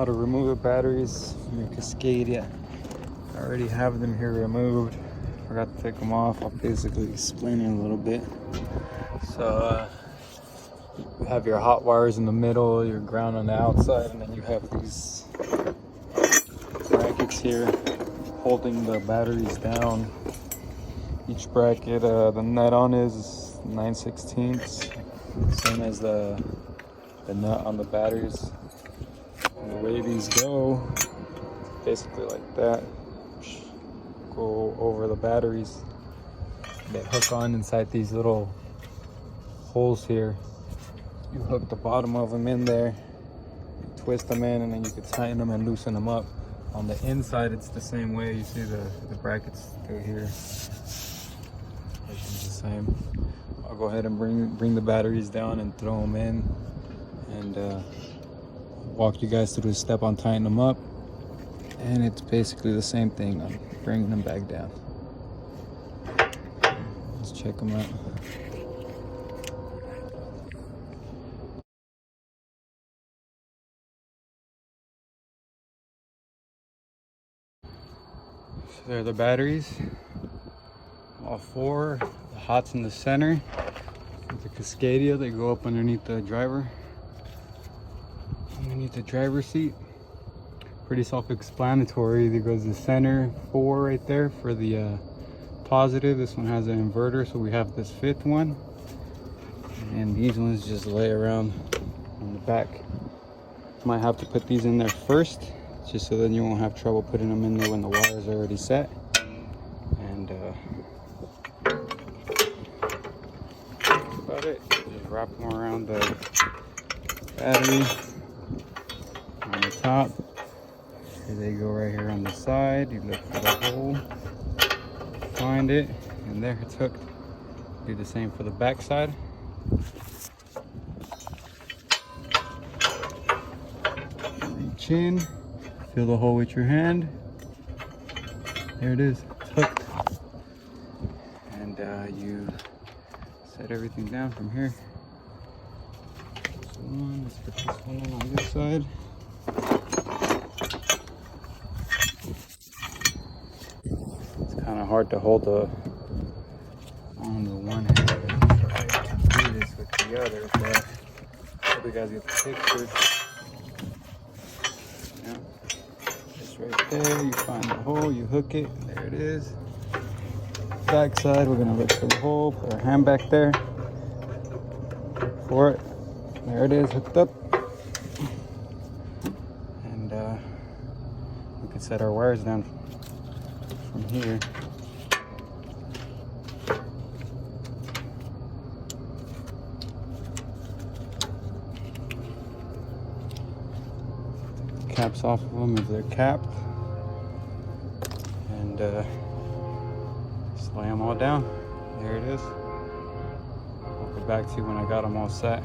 how to remove the batteries from your Cascadia. I already have them here removed. Forgot to take them off. I'll basically explain it a little bit. So you have your hot wires in the middle, your ground on the outside, and then you have these brackets here holding the batteries down. Each bracket, the nut on is 9/16, same as the nut on the batteries. And the way these go, basically like that, go over the batteries. They hook on inside these little holes here. You hook the bottom of them in there, you twist them in, and then you can tighten them and loosen them up. On the inside, it's the same way. You see the brackets go here. It's the same. I'll go ahead and bring the batteries down and throw them in, and walk you guys through the step on tightening them up. And it's basically the same thing on bringing them back down. Let's check them out. So there are the batteries, all four. The hot's in the center. With the Cascadia, they go up underneath the driver, seat. Pretty self-explanatory. There goes the center 4 right there for the positive. This one has an inverter, so we have this 5th one, and these ones just lay around on the back. Might have to put these in there first, just so then you won't have trouble putting them in there when the wires are already set. And that's about it. Just wrap them around the battery on the top. Here they go right here on the side. You look for the hole, find it, and there it's hooked. Do the same for the back side. Reach in, fill the hole with your hand. There it is, it's hooked. And you set everything down from here. Let's put this one on this side. It's kind of hard to hold on the one hand and try to do this with the other, but I hope you guys get the picture. Right there, you find the hole, you hook it, there it is. Back side, we're gonna look for the hole, put our hand back there for it. There it is, hooked up. And we can set our wires down from here. Caps off of them if they're capped, and just lay them all down. There it is. I'll go back to you when I got them all set.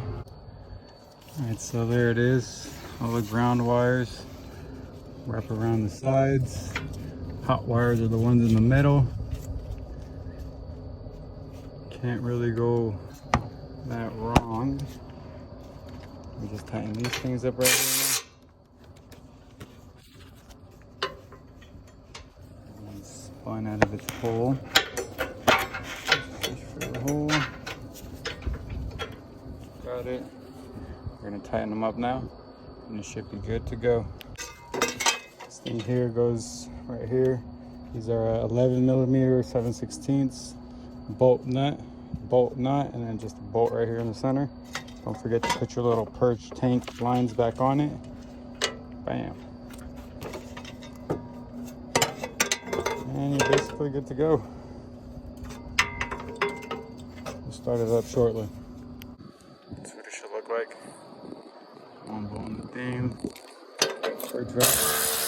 Alright, so there it is. All the ground wires wrap around the sides. Hot wires are the ones in the middle. Can't really go that wrong. We just tighten these things up right here. Spun out of its hole. Fish for the hole. Got it. We're gonna tighten them up now, and it should be good to go. This thing here goes right here. These are 11mm 7/16 bolt nut, and then just a bolt right here in the center. Don't forget to put your little perch tank lines back on it. Bam. And you're basically good to go. We'll start it up shortly. That's what it should look like. One bolt in the thing. Perch right.